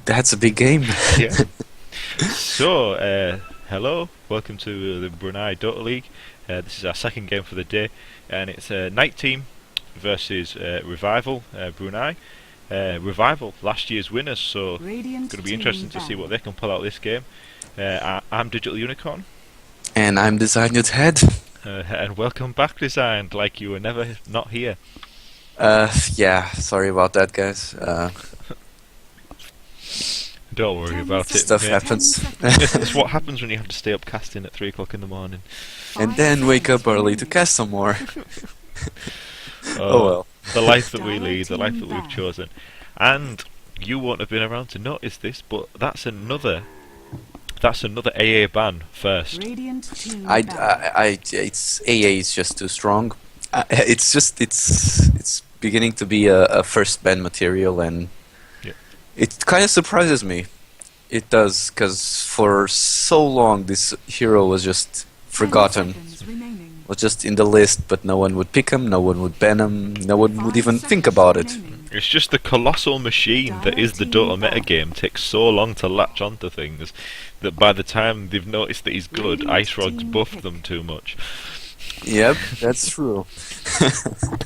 That's a big game. Yeah. So, hello, welcome to the Brunei Dota League. This is our second game for the day, and it's Night Team versus Revival Brunei. Revival, last year's winners, so it's going to be interesting to see what they can pull out this game. I'm Digital Unicorn. And I'm Designed Head. And welcome back, Designed, like you were never not here. Yeah, sorry about that, guys. Don't worry about it. Stuff happens. It's what happens when you have to stay up casting at 3 o'clock in the morning. And then wake up early to cast some more. Oh well. The life that we lead, the life that we've chosen. And you won't have been around to notice this, but that's another AA ban first. It's AA is just too strong. It's beginning to be a first ban material, and it kind of surprises me. It does, because for so long this hero was just forgotten. Was just in the list, but no one would pick him, no one would ban him, no one would even think about it. It's just the colossal machine that is the Dota metagame takes so long to latch onto things that by the time they've noticed that he's good, Ice Rog's buffed them too much. Yep, that's true.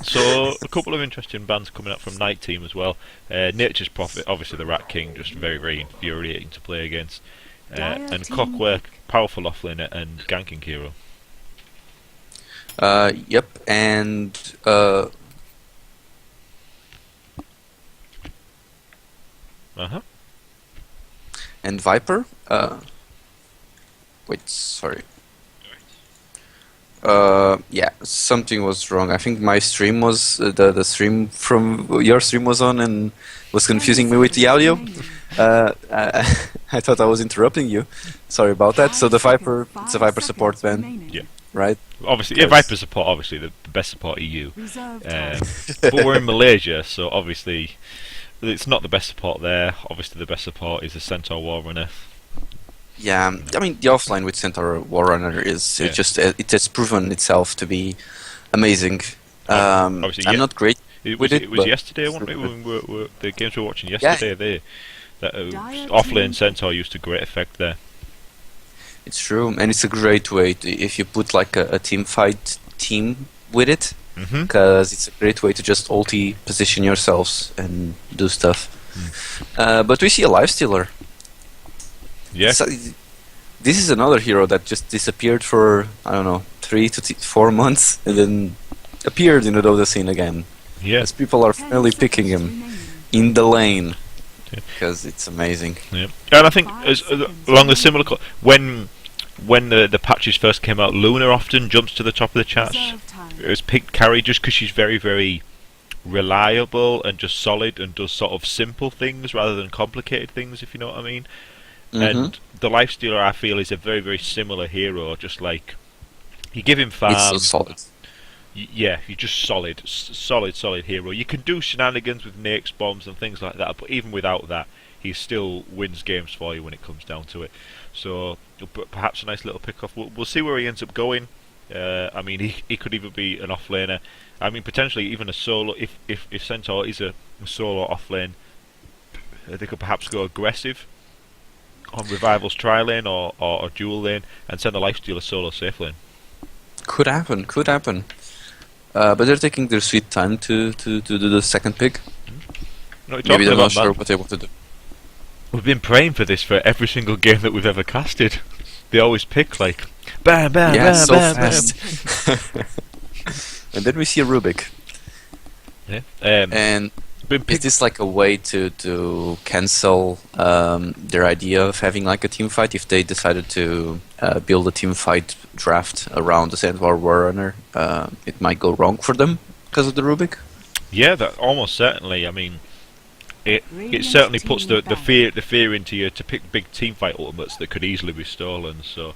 So, a couple of interesting bans coming up from Night Team as well. Nature's Prophet, obviously the Rat King, just very, very infuriating to play against. And Cockwork, powerful offlaner and ganking hero. Yep, and and Viper. Wait, sorry. Yeah, something was wrong. I think my stream was the stream from your stream was on and was confusing me with the audio. I thought I was interrupting you. Sorry about that. So the Viper, it's a Viper support ban. Yeah. Right. Obviously, yeah, Viper support. Obviously, the best support EU. But we're in Malaysia, so obviously it's not the best support there. Obviously, the best support is the Centaur War Runner. Yeah, I mean the offline with Centaur War Runner is it has proven itself to be amazing. I'm not great with it. It was yesterday, wasn't it? When the games we were watching yesterday, that offlane Centaur used a great effect there. It's true, and it's a great way to, if you put like a team fight team with it, because it's a great way to just ulti position yourselves and do stuff. But we see a lifestealer. Yeah. So, this is another hero that just disappeared for, I don't know, 3 to 4 months, and then appeared in the Dota scene again. Yeah. As people are finally picking him in the lane, because it's amazing. Yeah. And I think along the similar when the patches first came out, Luna often jumps to the top of the charts. It was picked carry just because she's very, very reliable and just solid and does sort of simple things rather than complicated things, if you know what I mean. And the Lifestealer, I feel, is a very, very similar hero. Just like you give him farm, it's so solid. Yeah, you're just solid hero. You can do shenanigans with nakes, bombs, and things like that, but even without that, he still wins games for you when it comes down to it. So perhaps a nice little pick-off. We'll see where he ends up going. I mean, he could even be an offlaner. I mean, potentially even a solo. If Centaur is a solo offlane, they could perhaps go aggressive on Revival's tri lane or dual lane and send the Lifestealer solo safe lane. Could happen. But they're taking their sweet time to do the second pick. No, maybe they're not sure what they want to do. We've been praying for this for every single game that we've ever casted. They always pick like bam, bam, yeah, bam, so bam, fast. bam. And then we see a Rubik. Yeah. And is this like a way to cancel their idea of having like a team fight? If they decided to build a team fight draft around the Centaur War Runner, it might go wrong for them because of the Rubik? Yeah, that almost certainly. I mean, it certainly puts the fear into you to pick big team fight ultimates that could easily be stolen. So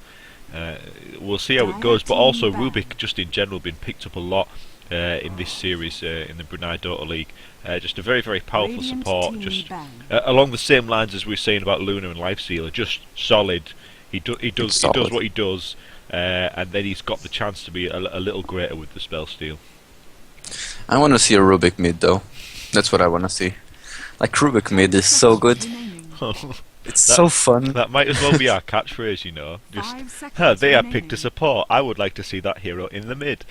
we'll see how it goes. But also Rubik, just in general, been picked up a lot in this series in the Brunei Dota League. Just a very, very powerful support. Just along the same lines as we were saying about Luna and Lifestealer, just solid. He does what he does, and then he's got the chance to be a little greater with the spell steal. I want to see a Rubik mid though. That's what I want to see. Like Rubik mid is so good. It's so fun. That might as well be our catchphrase, you know. Just, 5 seconds they are remaining. picked a support. I would like to see that hero in the mid.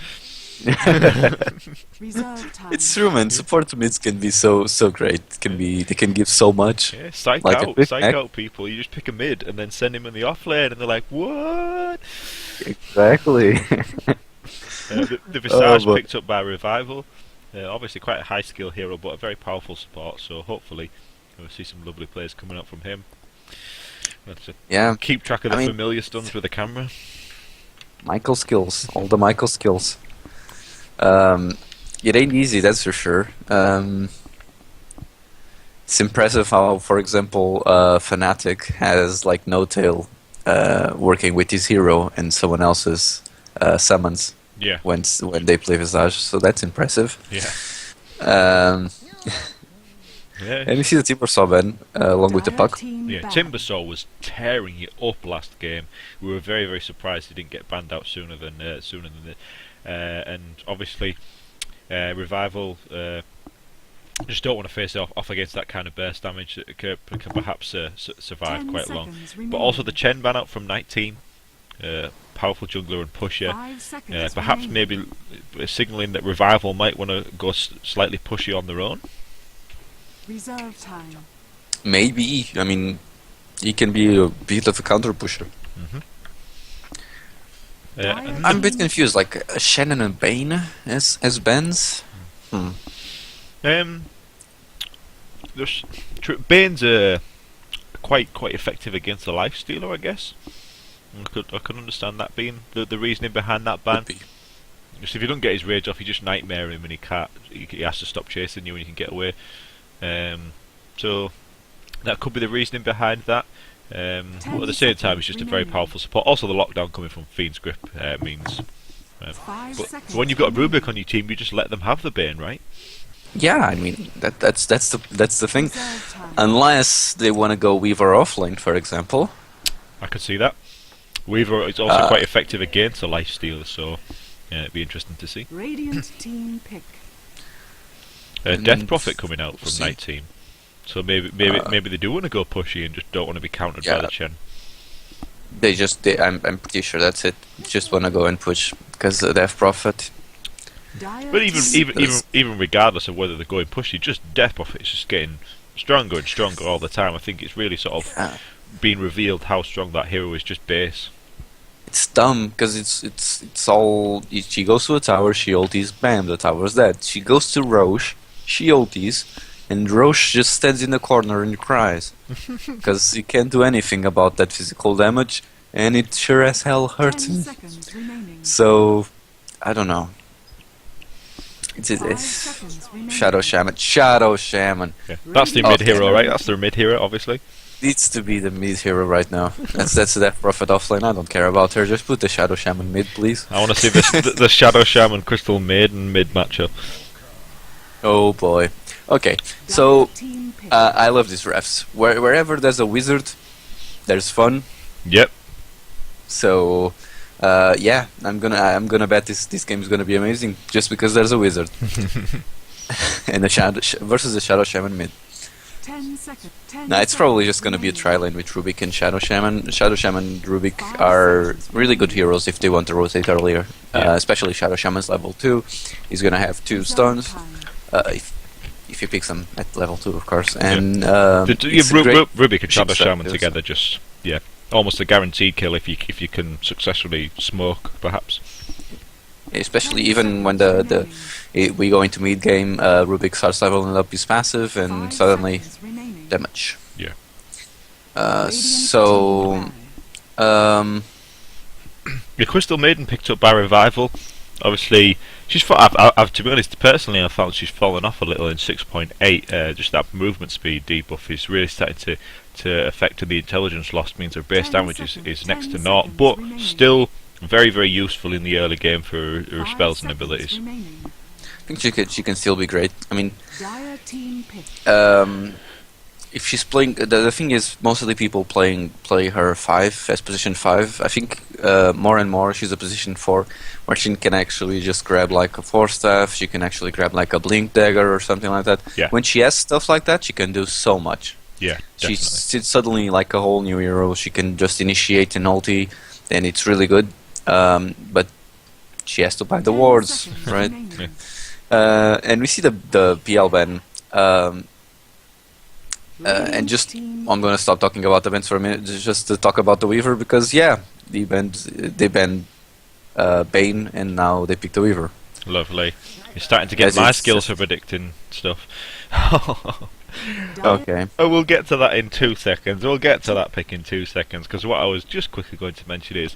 Reserve time. It's true, man. Support mids can be so great. They can give so much. Yeah, psych Like a out, big psych Mac. out people. You just pick a mid and then send him in the off lane, and they're like, what? Exactly. The Visage but- picked up by Revival. Obviously quite a high skill hero, but a very powerful support. So hopefully we'll see some lovely players coming up from him. Let's Yeah, keep track of I the mean- familiar stuns with the camera. Michael skills. All the Michael skills. It ain't easy, that's for sure. It's impressive how, for example, Fnatic has like no tail working with his hero and someone else's summons Yeah, when they play Visage. So that's impressive. yeah, And yeah. you see the Timbersaw Ben along with the Dire puck. team Yeah, ban. Timbersaw was tearing it up last game. We were very, very surprised he didn't get banned out sooner than this. And obviously, Revival just don't want to face off against that kind of burst damage that can perhaps survive 10 quite long. seconds But also the remaining. Chen ban out from Night Team, powerful jungler and pusher. 5 seconds Perhaps remaining. maybe signalling that Revival might want to go slightly pushy on their own. Reserve time. Maybe. I mean, he can be a bit of a counter pusher. I'm a bit confused. Like Shannon and Bane as Bens. There's Bane's quite effective against the Lifestealer, I guess. I could understand that being the reasoning behind that ban. Could be. Just if you don't get his rage off, you just nightmare him and he has to stop chasing you and you can get away. So that could be the reasoning behind that. But at the same time, it's just a very powerful support. Also, the lockdown coming from Fiend's Grip means. 5 But seconds when you've got a remaining. Rubik on your team, you just let them have the Bane, right? Yeah, I mean that's the thing. Reserve time. Unless they want to go Weaver offlane, for example. I could see that. Weaver is also quite effective against a Lifestealer, so it'd be interesting to see. Radiant team pick. Death Prophet coming out from see. Night Team, so maybe they do want to go pushy and just don't want to be countered by Yeah. the Chen. I'm pretty sure that's it. Just want to go and push because the Death Prophet. Dire But team even regardless of whether they're going pushy, just Death Prophet is just getting stronger and stronger all the time. I think it's really sort of Yeah. being revealed how strong that hero is just base. It's dumb because it's all. She goes to a tower, she ulties, bam, the tower's dead. She goes to Roche, she ulties, and Roche just stands in the corner and cries because he can't do anything about that physical damage, and it sure as hell 10 hurts him. seconds remaining. So I don't know. It's 5 seconds remaining. Shadow Shaman. Shadow Shaman Yeah. That's the Oh, mid hero, okay. right? That's their mid hero, obviously. needs to be the mid hero right now. That's the Death Prophet offlane. I don't care about her. Just put the Shadow Shaman mid, please. I want to see the Shadow Shaman Crystal Maiden mid matchup. Oh boy. Okay, so Dire team pick. I love these refs. Wherever there's a wizard, there's fun. Yep. So yeah, I'm gonna bet this game is gonna be amazing just because there's a wizard and the versus the Shadow Shaman mid. 10 seconds. 10 Nah, it's probably seconds just gonna be a remaining. tri-lane with Rubik and Shadow Shaman. Shadow Shaman and Rubik are really good heroes if they want to rotate earlier. Yeah. Especially Shadow Shaman's level 2. He's gonna have 2 Reserve stuns. time. If he picks them at level 2, of course. And Rubik and cheap Shadow strat Shaman build. together, just almost a guaranteed kill if you can successfully smoke, perhaps. Especially even when we go into mid game, Rubik starts leveling up his passive and 5 suddenly seconds remaining. damage. Yeah. Radiant So team ban. The Crystal Maiden picked up by Revival. Obviously, I've to be honest, personally, I found she's fallen off a little in 6.8. Just that movement speed debuff is really starting to affect, and the intelligence loss means her base 10 damage seconds, is next 10 to naught, seconds but remaining. still very, very useful in the early game for her 5 spells and seconds abilities. remaining. I think she can still be great. I mean, Dire team pick. if she's playing, the thing is, most of the people play her 5 as position 5. I think more and more she's a position 4, where she can actually just grab like a 4 staff. She can actually grab like a blink dagger or something like that. Yeah. When she has stuff like that, she can do so much. Yeah, definitely. She's suddenly like a whole new hero. She can just initiate an ulti, and it's really good. But she has to buy the 10 wards, seconds right? remaining. And we see the PL ban. And just Team I'm gonna stop talking about events for a minute, just to talk about the Weaver, because they banned Bane, and now they picked the Weaver. Lovely. You're starting to get Yes, my it's skills just- for predicting stuff. Okay. Oh, we'll get to that in 2 seconds. We'll get to that pick in 2 seconds, because what I was just quickly going to mention is,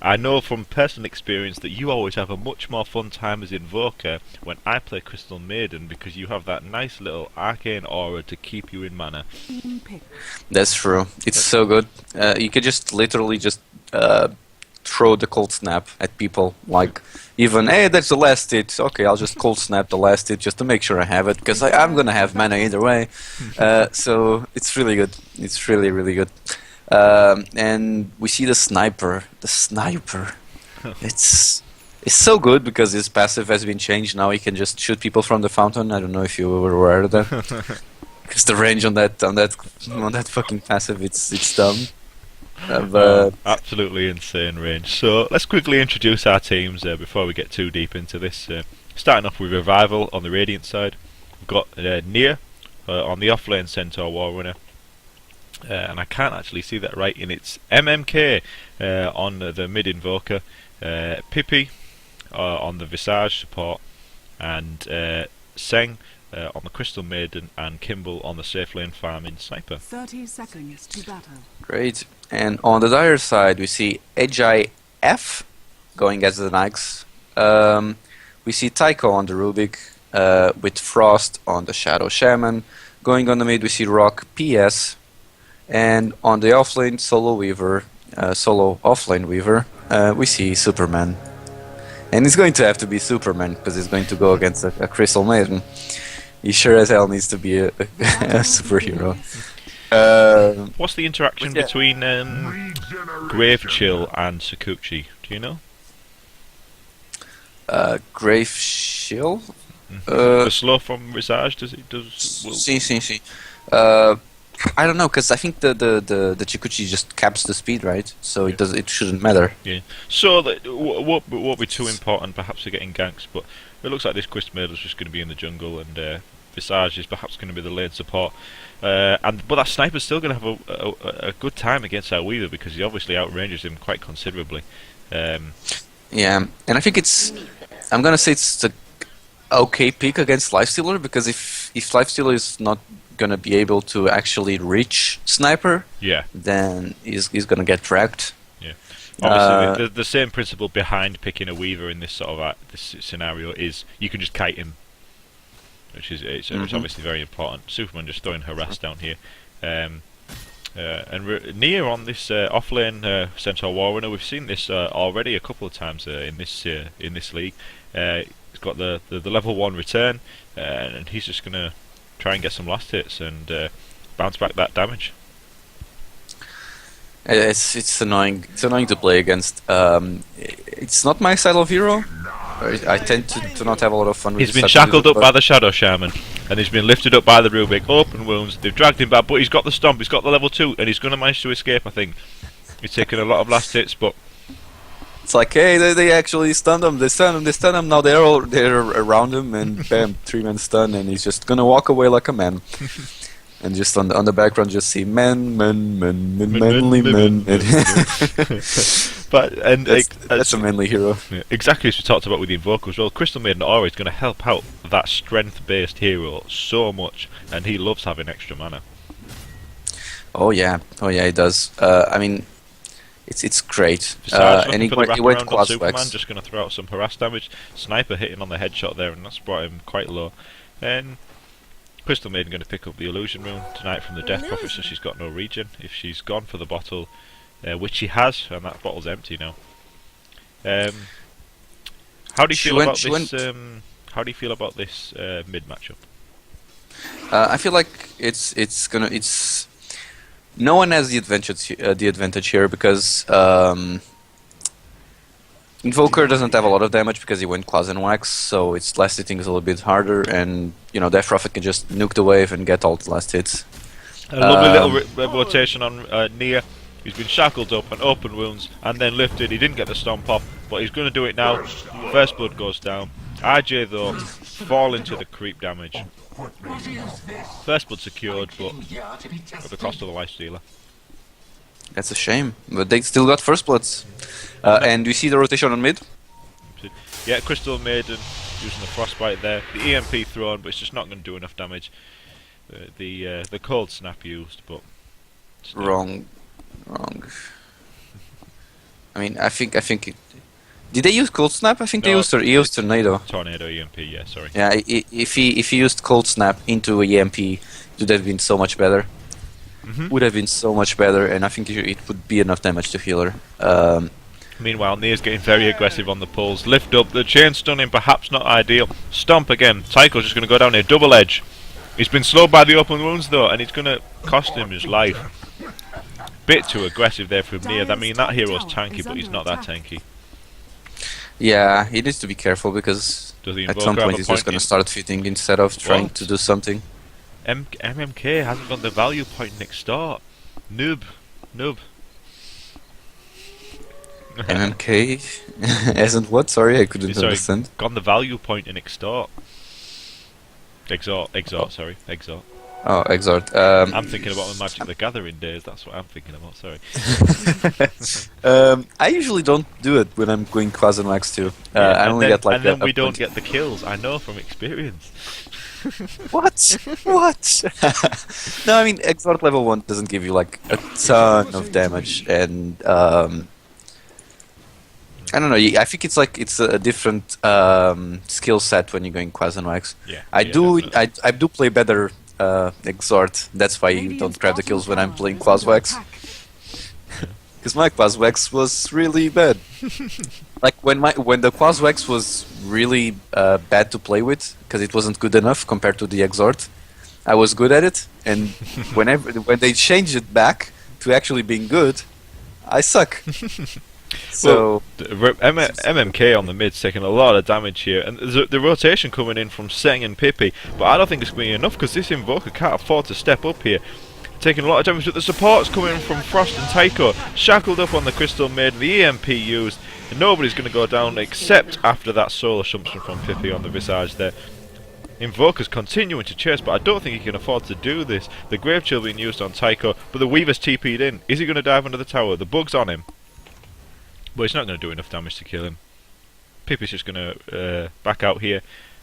I know from personal experience that you always have a much more fun time as Invoker when I play Crystal Maiden, because you have that nice little arcane aura to keep you in mana. team pick. That's true. It's so good. You could just literally just throw the cold snap at people. Like, even, hey, that's the last hit. Okay, I'll just cold snap the last hit just to make sure I have it, because I'm gonna have mana either way. So it's really good. It's really, really good. And we see the sniper. The sniper. It's so good because his passive has been changed. Now he can just shoot people from the fountain. I don't know if you were aware of that. Because the range on that fucking passive, it's dumb. But Absolutely insane range. So let's quickly introduce our teams before we get too deep into this. Starting off with Revival on the Radiant side. We've got Nia on the offlane Centaur Warrunner. And I can't actually see that right in its MMK on the mid Invoker. Pippi on the Visage support. And Seng on the Crystal Maiden, and Kimball on the safe lane farming Sniper. 30 seconds to battle. great. And on the dire side, we see HIF going as the Nyx. We see Tycho on the Rubik, with Frost on the Shadow Shaman. Going on the mid, we see Rock PS. And on the offlane, solo offlane Weaver, we see Superman. And it's going to have to be Superman, because he's going to go against a Crystal Maiden. He sure as hell needs to be a superhero. What's the interaction Yeah. between Grave Chill and Sakuchi? Do you know? Grave Shield? The slow from Visage, does it? See. I don't know, because I think the Chikuchi just caps the speed, right? So it shouldn't matter. Yeah. So that won't be too important, perhaps, for getting ganks, but it looks like this Quest Maid is just going to be in the jungle, and Visage is perhaps going to be the lane support. But that Sniper's still going to have a good time against our Weaver, because he obviously outranges him quite considerably. Yeah, and I think I'm gonna say it's the okay pick against Lifestealer, because if Lifestealer is not gonna be able to actually reach Sniper, Yeah. then he's gonna get wrecked. Obviously, the same principle behind picking a Weaver in this sort of this scenario is you can just kite him, which is it's obviously very important. Superman just throwing harass down here, and Nia on this offlane Centaur Warrunner. We've seen this already a couple of times in this league. He's got the level 1 return, and he's just gonna try and get some last hits and bounce back that damage. It's annoying. It's annoying to play against. It's not my style of hero. I tend to not have a lot of fun with He's this been type of shackled hero, up by the Shadow Shaman, and he's been lifted up by the Rubik. Open wounds. They've dragged him back, but he's got the stomp. He's got the level 2, and he's going to manage to escape. I think he's taken a lot of last hits, but It's like, hey, they actually stunned him. They stunned him. Now they're around him, and bam, 3-man stun, and he's just gonna walk away like a man. And just on the background, just see manly men. but and That's a manly hero. yeah, exactly as we talked about with the Invoker as well. Crystal Maiden Aura is going to help out that strength-based hero so much, and he loves having extra mana. Oh yeah, he does. I mean, it's great. Visage And looking for the he went wraparound on Superman, Quaswex. just going to throw out some harass damage. Sniper hitting on the headshot there, and that's brought him quite low. And Crystal Maiden going to pick up the Illusion Rune tonight from the Death Prophet, so she's got no regen if she's gone for the bottle, which she has, and that bottle's empty now. How do you feel about this? How do you feel about this mid matchup? I feel like it's no one has the advantage here, because Invoker doesn't have a lot of damage because he went Claws and Wax, so its last hitting is a little bit harder, and Death Prophet can just nuke the wave and get all the last hits. A lovely little rotation on Nia. He's been shackled up and open wounds and then lifted. He didn't get the stomp off, but he's going to do it now. First blood goes down. RJ though fall into the creep damage. First blood secured, but at the cost of the lifestealer. That's a shame, but they still got first bloods. And we see the rotation on mid. Yeah, Crystal Maiden using the frostbite there. The EMP thrown, but it's just not going to do enough damage. The cold snap used, but still. Wrong. I mean, I think it. Did they use cold snap? I think they used tornado. Tornado EMP, yeah, sorry. Yeah, if he used cold snap into a EMP, it would have been so much better. Would have been so much better, and I think it would be enough damage to heal her. Meanwhile, Nia's getting very aggressive on the pulls. Lift up, the chain stunning, perhaps not ideal. Stomp again. Tycho's just going to go down here, double edge. He's been slowed by the open wounds though, and it's going to cost him his life. Bit too aggressive there from Nia. I mean, that hero's tanky, but he's not that tanky. Yeah, he needs to be careful because at some point he's just going to start feeding instead of trying to do something. MMK hasn't got the value point next start. Noob. MMK hasn't what? Sorry, I couldn't understand. Gone the value point in extort. Exhort. Oh, exhort. I'm thinking about the Magic the Gathering days. That's what I'm thinking about. Sorry. I usually don't do it when I'm going Quasamax too. Yeah, I only get like. And then we don't get the kills. I know from experience. What? No, I mean exhort level 1 doesn't give you like a ton of damage, and I don't know. I think it's a different skill set when you're going Quasamax. Yeah. I do play better exhort. That's why you don't grab the kills when I'm playing Quaswax. Because my Quaswax was really bad. Like when the Quaswax was really bad to play with because it wasn't good enough compared to the exhort, I was good at it, and when they changed it back to actually being good, I suck. So well, MMK on the mid's taking a lot of damage here, and there's the rotation coming in from Seng and Pippi, but I don't think it's going to be enough because this Invoker can't afford to step up here. Taking a lot of damage, but the support's coming from Frost and Tycho, shackled up on the Crystal Maiden, the EMP used, and nobody's going to go down except after that soul assumption from Pippi on the Visage there. Invoker's continuing to chase, but I don't think he can afford to do this. The Grave Chill being used on Tycho, but the Weaver's TP'd in. Is he going to dive under the tower? The bug's on him. But it's not going to do enough damage to kill him. Pippi's just going to back out here.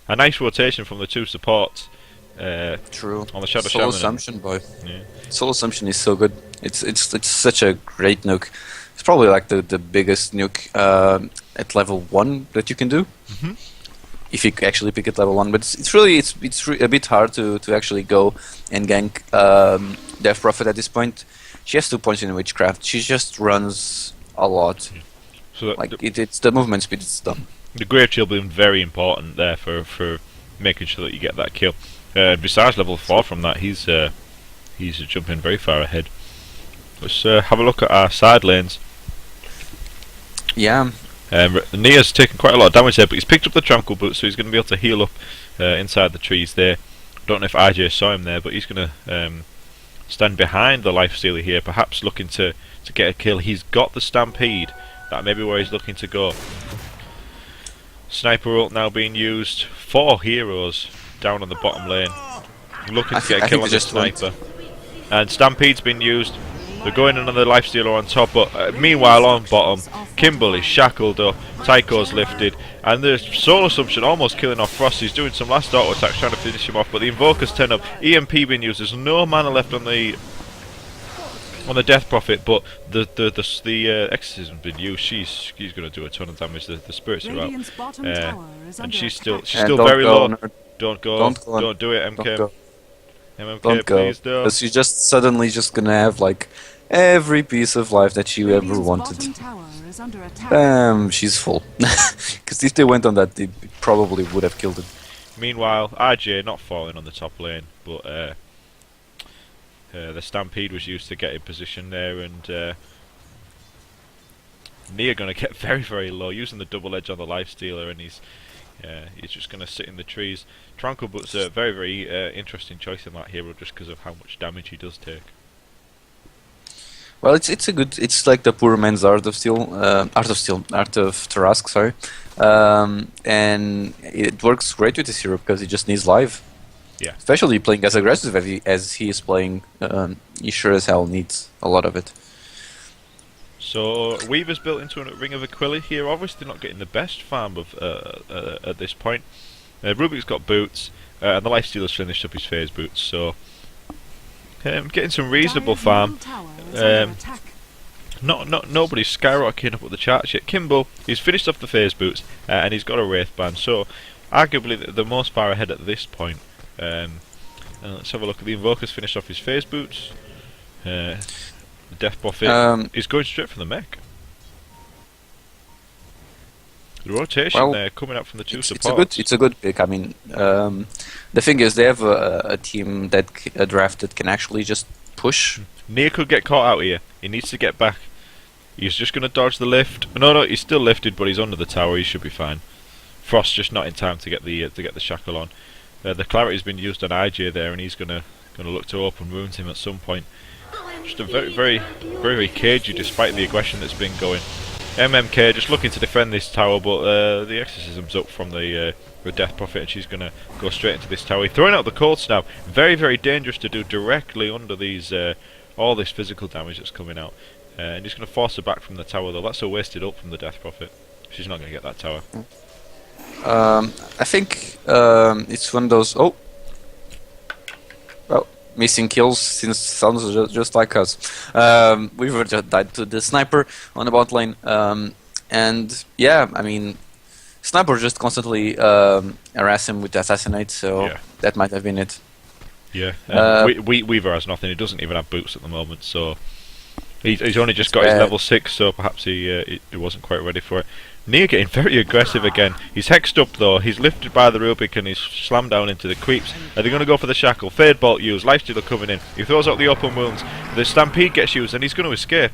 A nice rotation from the two supports. True. On the Shadow Soul Shaman. Assumption, boy. Yeah. Soul Assumption is so good. It's such a great nuke. It's probably like the biggest nuke at level 1 that you can do. If you actually pick it level 1, but it's a bit hard to actually go and gank Death Prophet at this point. She has 2 points in Witchcraft. She just runs a lot. So like it's the movement speed is dumb. The Grave Chill being very important there for making sure that you get that kill. Besides level 4 from that, he's jumping very far ahead. Let's have a look at our side lanes. Yeah. Nia's taken quite a lot of damage there, but he's picked up the Tranquil Boot, so he's going to be able to heal up inside the trees there. Don't know if IJ saw him there, but he's going to stand behind the Lifestealer here, perhaps looking to get a kill. He's got the Stampede. That may be where he's looking to go. Sniper ult now being used. 4 heroes down on the bottom lane, looking to get a kill on the Sniper. And Stampede's been used. They're going another Lifestealer on top, but meanwhile on bottom, Kimball is shackled up, Tycho's lifted, and the Soul Assumption almost killing off Frost. He's doing some last auto attacks trying to finish him off, but the Invoker's turn up, EMP being used. There's no mana left on the Death Prophet, but the Exorcism's been used. She's going to do a ton of damage. The spirits are out, and she's still very low. Don't go. Don't do it, MK. MMK, don't go. Please don't. Because you're just suddenly gonna have like every piece of life that you ever wanted. She's full. Because if they went on that, they probably would have killed it. Meanwhile, RJ not falling on the top lane, but the Stampede was used to get in position there, and Nia gonna get very, very low, using the double edge on the Lifestealer, and He's just going to sit in the trees. Tranquilbut's a very, very interesting choice in that hero just because of how much damage he does take. Well, it's like the poor man's art of Tarask, sorry, and it works great with this hero because he just needs life. Yeah. Especially playing as aggressive as he is playing, he sure as hell needs a lot of it. So Weaver's built into a Ring of Aquila here. Obviously not getting the best farm of at this point. Rubik's got boots, and the Lifestealer's finished up his phase boots. So getting some reasonable farm. Nobody's skyrocketing up the charts yet. Kimbo, he's finished off the phase boots, and he's got a Wraith Band. So arguably the most far ahead at this point. Let's have a look at the Invoker's finished off his phase boots. The Death Prophet is going straight for the mech. The rotation there coming up from the two supports. It's a good pick. I mean, the thing is, they have a team a draft that can actually just push. Nia could get caught out here. He needs to get back. He's just going to dodge the lift. No, he's still lifted, but he's under the tower. He should be fine. Frost's just not in time to get the shackle on. The clarity's been used on IJ there, and he's gonna look to open wounds him at some point. Just a very cagey, despite the aggression that's been going. MMK just looking to defend this tower, but the exorcism's up from the Death Prophet, and she's gonna go straight into this tower. He's throwing out the cold snap. Very dangerous to do directly under these all this physical damage that's coming out. And he's gonna force her back from the tower though. That's a wasted up from the Death Prophet. She's not gonna get that tower. I think it's one of those. Oh, well, missing kills since sounds just like us. We were just died to the sniper on the bot lane, and yeah, I mean, sniper just constantly harass him with the assassinate, so that might have been it. Yeah, Weaver has nothing. He doesn't even have boots at the moment, so he's only just got his level 6, so perhaps he wasn't quite ready for it. Nia getting very aggressive again. He's hexed up though. He's lifted by the Rubik and he's slammed down into the creeps. Are they going to go for the shackle? Fade bolt used. Lifestealer coming in. He throws out the open wounds. The stampede gets used and he's going to escape.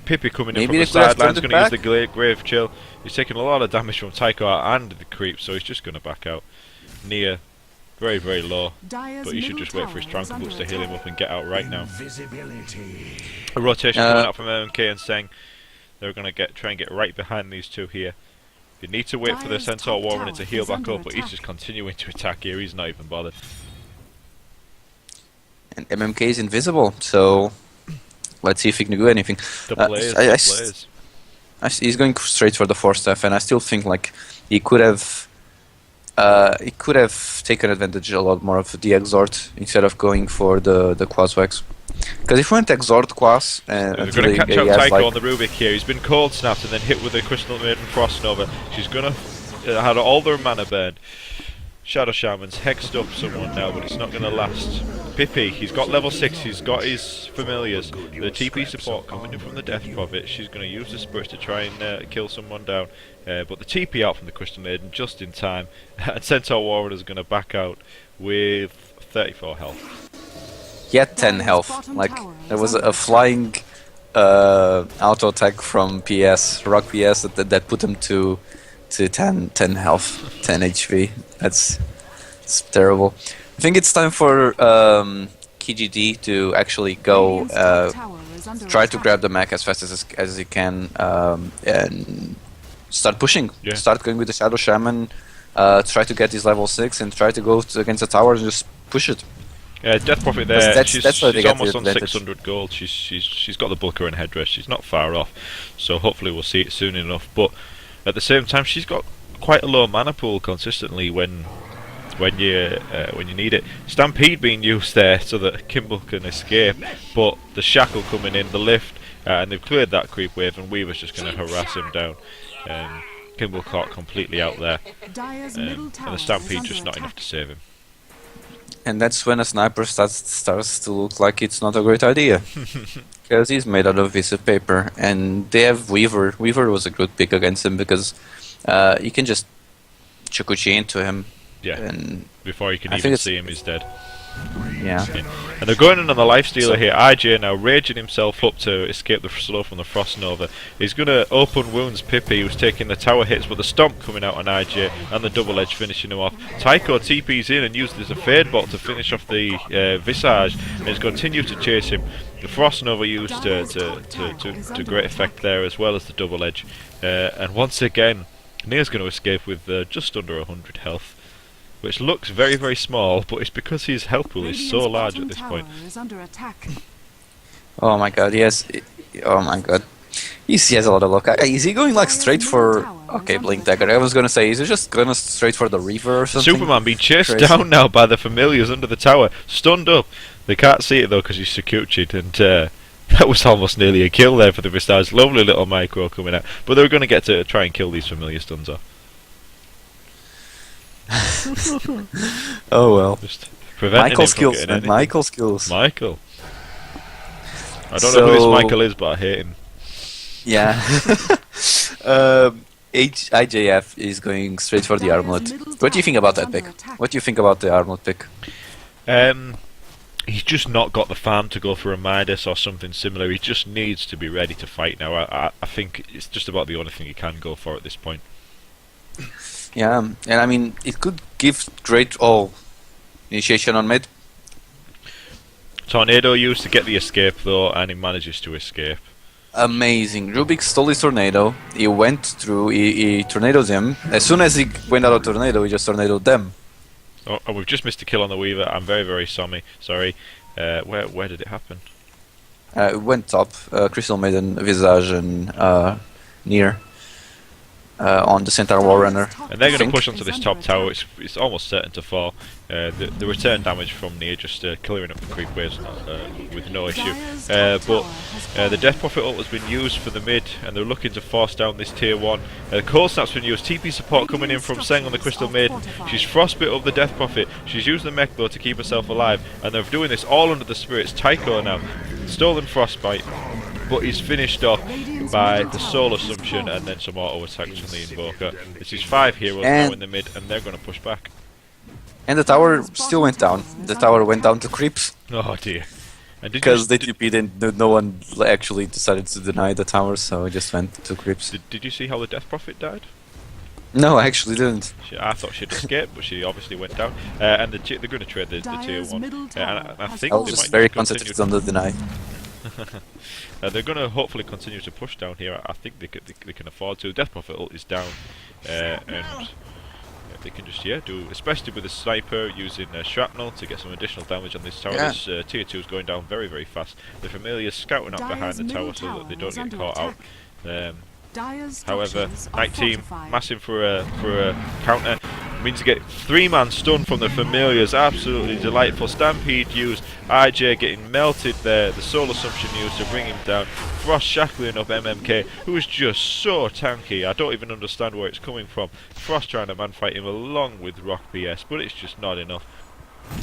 Pippi coming in from the sidelines. Going to use the grave chill. He's taking a lot of damage from Tycho and the creeps, so he's just going to back out. Nia very low, but he should just wait for his Tranquil Boots to heal him up and get out right now. A rotation coming out from MMK and Seng. They're going to try and get right behind these two here. You need to wait for the Centaur Warrior to heal back up, but he's just continuing to attack here. He's not even bothered. And MMK is invisible, so let's see if he can do anything. He's going straight for the Force Staff, and I still think like he could have taken advantage a lot more of the Exhort instead of going for the Quaswex. Because if we went Exhort Quas, they're going to catch out Tycho on the Rubik here. He's been cold snapped and then hit with a Crystal Maiden Frost Nova. She's going to have all their mana burned. Shadow Shaman's hexed up someone now, but it's not going to last. Pippi, he's got level 6, he's got his familiars. The TP support coming in from the Death Prophet. She's going to use the spirits to try and kill someone down. But the TP out from the Crystal Maiden just in time. And Centaur Warrior is going to back out with 34 health. Yet 10 health. Like, there was a flying auto attack from PS, Rock PS, that put him to 10 health, 10 HP. It's terrible. I think it's time for KGD to actually go try to grab the mech as fast as he can and start pushing. Yeah. Start going with the Shadow Shaman, try to get his level 6 and try to go against the tower and just push it. Yeah, Death Prophet there. She's almost on 600 gold. She's got the Bulker and headdress. She's not far off, so hopefully we'll see it soon enough. But at the same time, she's got quite a low mana pool consistently when you need it. Stampede being used there so that Kimball can escape, but the shackle coming in, the lift, and they've cleared that creep wave, and Weaver's just going to harass him down. Kimball caught completely out there, and the Stampede just not enough to save him. And that's when a sniper starts to look like it's not a great idea. Because he's made out of a piece of paper. And they have Weaver. Weaver was a good pick against him because you can just Chukuchi into him. Yeah, and before you can even see him, he's dead. Yeah. And they're going in on the lifestealer here. IJ now raging himself up to escape the slow from the Frost Nova. He's going to open wounds Pippi, who's taking the tower hits, but the stomp coming out on IJ and the double edge finishing him off. Tycho TP's in and used as a fade bot to finish off the Visage, and he's continued to chase him. The Frost Nova used to great effect there, as well as the double edge. And once again, Nea's going to escape with just under 100 health, which looks very, very small, but it's because his health pool is so large at this point. Oh my god, yes. Oh my god. He has a lot of luck. Is he going like straight for... Okay, Blink Dagger. I was gonna say, is he just going straight for the Reaver or something? Superman being chased Crazy. down now by the familiars under the tower, stunned up. They can't see it though because he's secured, and that was almost nearly a kill there for the Vistage. Lovely little micro coming out, but they were going to get to try and kill these familiar stuns off. Oh well. Just preventing Michael him from skills, getting man. anything. Michael skills. Michael. I don't know who this Michael is, but I hate him. Yeah. IJF is going straight for the armlet. What do you think about that pick? What do you think about the armlet pick? He's just not got the farm to go for a Midas or something similar. He just needs to be ready to fight now. I think it's just about the only thing he can go for at this point. Yeah, and I mean, it could give great initiation on mid. Tornado used to get the escape though, and he manages to escape. Amazing. Rubik stole his tornado. He went through, he tornadoed him. As soon as he went out of tornado, he just tornadoed them. Oh, and we've just missed a kill on the Weaver. I'm very, very sorry. Where did it happen? It went top. Crystal Maiden, Visage, and Near. On the Centaur Warrunner. And they're going to push onto this top tower. It's almost certain to fall. The return damage from Near just clearing up the creep waves with no issue. But the Death Prophet ult has been used for the mid, and they're looking to force down this tier 1. Cold Snap's been used. TP support coming in from Seng on the Crystal Maiden. She's frostbit up the Death Prophet. She's used the mech though to keep herself alive, and they're doing this all under the spirits. Tycho now, stolen frostbite, but he's finished off by the Soul Assumption and then some auto attacks from the Invoker. This is 5 heroes now in the mid, and they're going to push back. And the tower still went down. The tower went down to creeps. Oh dear. Because they TP'd and no one actually decided to deny the tower, so it just went to creeps. Did you see how the Death Prophet died? No, I actually didn't. I thought she'd escaped, but she obviously went down. And they're going to trade the tier 1. And I think I was they just might very continue concentrated on the deny. they're going to hopefully continue to push down here. I think they can afford to. Death Prophet ult is down, and they can just do, especially with the sniper using shrapnel to get some additional damage on this tower. Yeah. This tier 2 is going down very, very fast. The familiars scouting up behind the tower so that they don't get caught out. However, Night Team massing for a counter. Means to get 3-man stun from the familiars. Absolutely delightful. Stampede used. IJ getting melted there. The Soul Assumption used to bring him down. Frost shackling up MMK, who is just so tanky. I don't even understand where it's coming from. Frost trying to man-fight him along with Rock BS, but it's just not enough.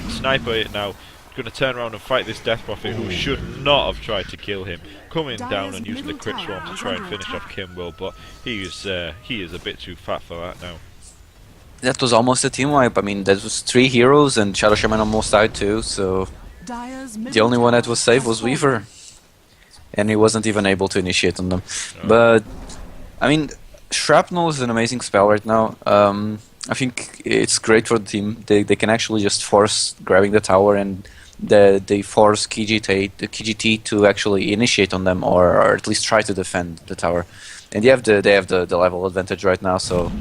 Sniper it now. Going to turn around and fight this Death Prophet, who should not have tried to kill him. Coming down and using the crit swarm to try and finish off Kimbo, but he is a bit too fat for that now. That was almost a team wipe. I mean, that was 3 heroes and Shadow Shaman almost died too, so the only one that was safe was Weaver. And he wasn't even able to initiate on them. No. But, I mean, Shrapnel is an amazing spell right now. I think it's great for the team. They can actually just force grabbing the tower, and they force KGT to actually initiate on them, or at least try to defend the tower. And they have the level advantage right now, so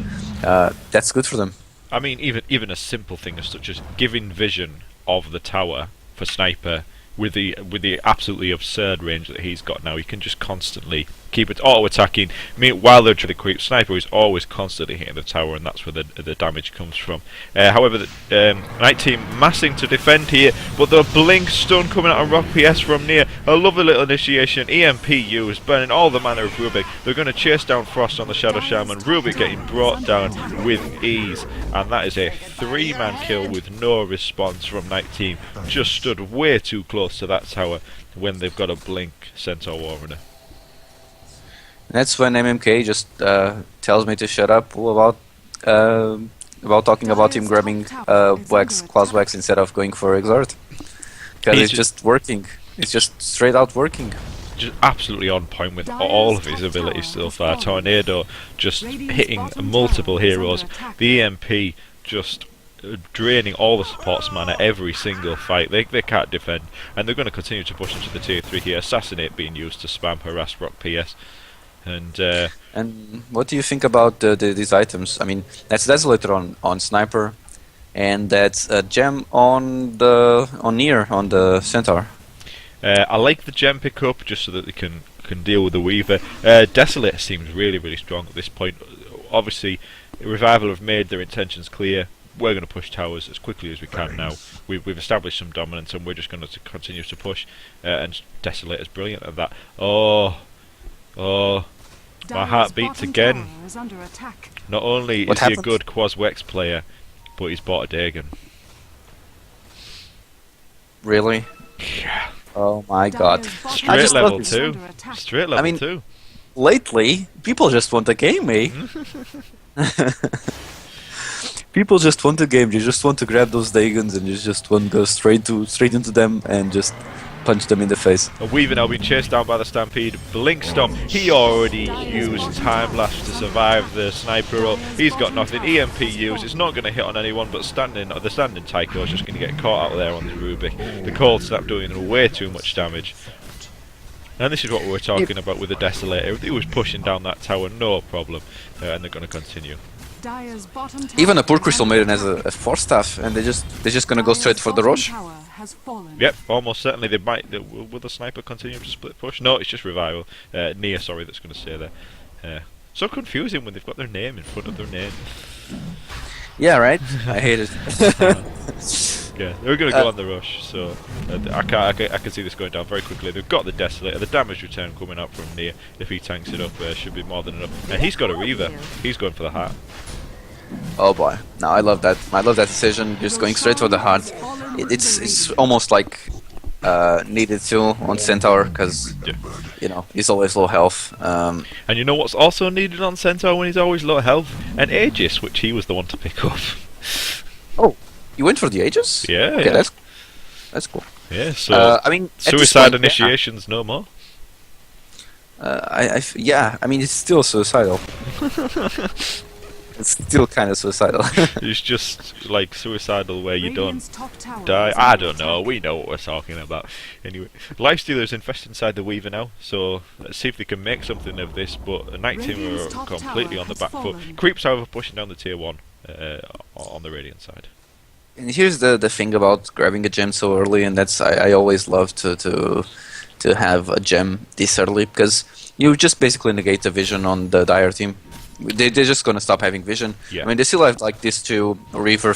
that's good for them. I mean, even a simple thing as such as giving vision of the tower for Sniper with the absolutely absurd range that he's got now, he can just constantly keep it auto attacking. While they're trying to creep, Sniper is always constantly hitting the tower, and that's where the damage comes from. However, the Night Team massing to defend here, but the blink stun coming out of Rock PS from Near. A lovely little initiation. EMP used, burning all the mana of Rubik. They're going to chase down Frost on the Shadow Shaman. Rubik getting brought down with ease, and that is a 3-man kill with no response from Night Team. Just stood way too close to that tower when they've got a blink Centaur Warrunner. That's when MMK just tells me to shut up about talking about him grabbing Quas Wax instead of going for Exort. because it's just working. It's just straight out working. Just absolutely on point with all of his abilities so far. Tornado just hitting multiple heroes. The EMP just draining all the support's mana every single fight. They can't defend, and they're going to continue to push into the tier 3 here. Assassinate being used to spam harass rock PS. And what do you think about these items? I mean, that's Desolator on Sniper, and that's a gem on the Centaur. I like the gem pickup just so that they can deal with the Weaver. Desolator seems really strong at this point. Obviously, Revival have made their intentions clear. We're going to push towers as quickly as we can now. We've established some dominance, and we're just going to continue to push. And Desolator's brilliant at that. Oh, my heart beats again. Not only is he a good Quas-Wex player, but he's bought a Dagon. Really? Yeah. Oh my god. Straight level 2. Straight level 2. Lately, people just want a game, eh? People just want a game. They just want to grab those Dagons and just want to go straight into them and just punch them in the face. A Weaver now being chased down by the Stampede. Blink Stomp. He already used Time Lash to survive the sniper roll. He's got nothing. EMP used. It's not going to hit on anyone, but the standing Tycho is just going to get caught out there on the Rubik. The Cold Snap doing way too much damage. And this is what we were talking about with the Desolator. He was pushing down that tower, no problem, and they're going to continue. Even a Poor Crystal Maiden has a 4-staff, and they're just going to go straight for the rush. Yep, almost certainly they might. Will the Sniper continue to split push? No, it's just Revival. Nia, sorry, that's going to stay there. So confusing when they've got their name in front of their name. Yeah, right. I hate it. Yeah, they're going to go on the rush, so I can see this going down very quickly. They've got the Desolator, the damage return coming up from Nia. If he tanks it up, should be more than enough. And he's got a Reaver. He's going for the heart. Oh boy, no, I love that. I love that decision. Just going straight for the heart. It's almost like needed to on Centaur because you know he's always low health. And you know what's also needed on Centaur when he's always low health? An Aegis, which he was the one to pick up. Oh, you went for the Aegis? Yeah, okay, yeah. That's cool. Yeah, so I mean, suicide initiations no more. Yeah, I mean it's still suicidal. It's still kind of suicidal. It's just like suicidal where you don't die. I don't know. We know what we're talking about. Anyway, Lifestealer's infested inside the Weaver now, so let's see if they can make something of this. But KNIGHTTEAM are completely on the back foot. Creeps, however, pushing down the tier 1 on the Radiant side. And here's the thing about grabbing a gem so early, and that's I always love to have a gem this early because you just basically negate the vision on the Dire team. They're just gonna stop having vision. Yeah. I mean, they still have like these two Reaver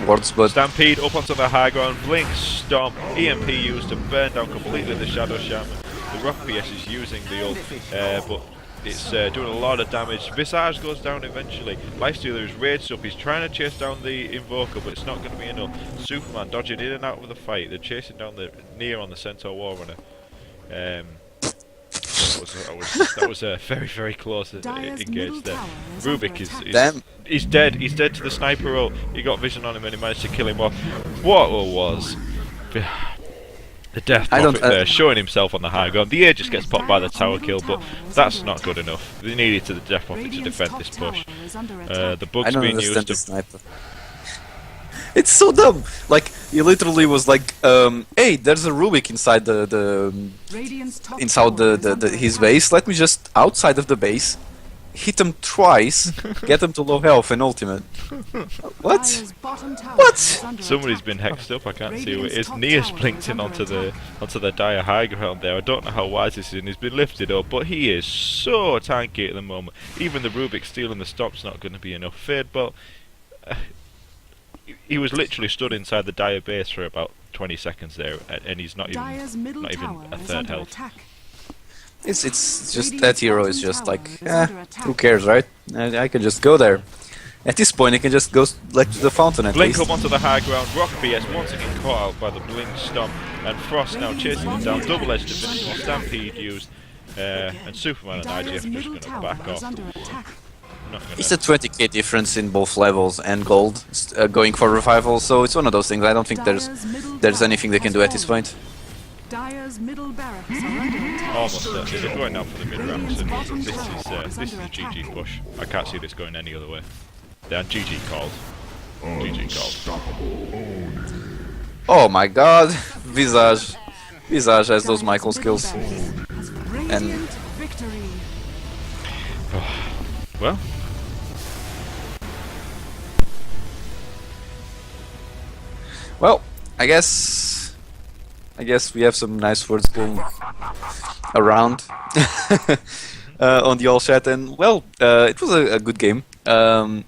wards, but Stampede up onto the high ground. Blink, Stomp, EMP used to burn down completely the Shadow Shaman. The Rock PS is using the ult, but it's doing a lot of damage. Visage goes down eventually. Lifestealer is raged up. He's trying to chase down the Invoker, but it's not going to be enough. Superman dodging in and out of the fight. They're chasing down the Nia on the Centaur Warrunner. That was very close engaged there. Rubik he's dead. He's dead to the sniper roll. He got vision on him and he managed to kill him off. What was the Death Prophet there, showing himself on the high ground. The Aegis gets popped by the tower kill, but that's not good enough. They needed to the Death Prophet to defend this push. The bug's being used to... Sniper. It's so dumb. Like he literally was like, "Hey, there's a Rubik inside his base. Let me just outside of the base, hit him twice, get him to low health and ultimate." What? What? Somebody's been hexed up. I can't see who it is. Nia's blinked in onto the dire high ground there. I don't know how wise this is, and he's been lifted up, but he is so tanky at the moment. Even the Rubik stealing the stop's not going to be enough. Fade Bolt. He was literally stood inside the Dire base for about 20 seconds there, and he's not even a third health. It's just that hero is just like, who cares, right? I can just go there. At this point, I can just go like to the fountain at Blink least. up onto the high ground. Rock PS once again caught out by the Blink Stomp, and Frost now chasing him down. Double edge to finish off. Stampede used, and Superman and IGF are just going to back off. not gonna. It's a 20k difference in both levels and gold going for revival, so it's one of those things. I don't think there's anything they can do at this point. Dire's middle barracks are under attack. Almost certainly. They're going now for the mid ramps, and this is a GG push. I can't see this going any other way. They're GG called. GG called. Oh my god, Visage has those Michael skills. Radiant victory. Well, Well, I guess we have some nice words going around on the all chat, and well, it was a good game. I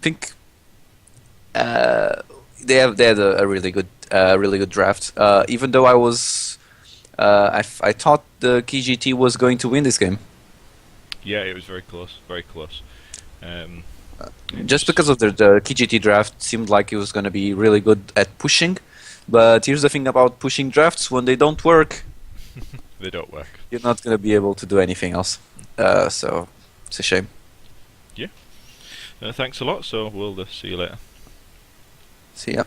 think they had a really good draft. Even though I thought the KGT was going to win this game. yeah, it was very close, very close. Just because of the KGT draft seemed like it was going to be really good at pushing, but here's the thing about pushing drafts: when they don't work, They don't work. you're not going to be able to do anything else. So it's a shame. Thanks a lot. So we'll see you later. See ya.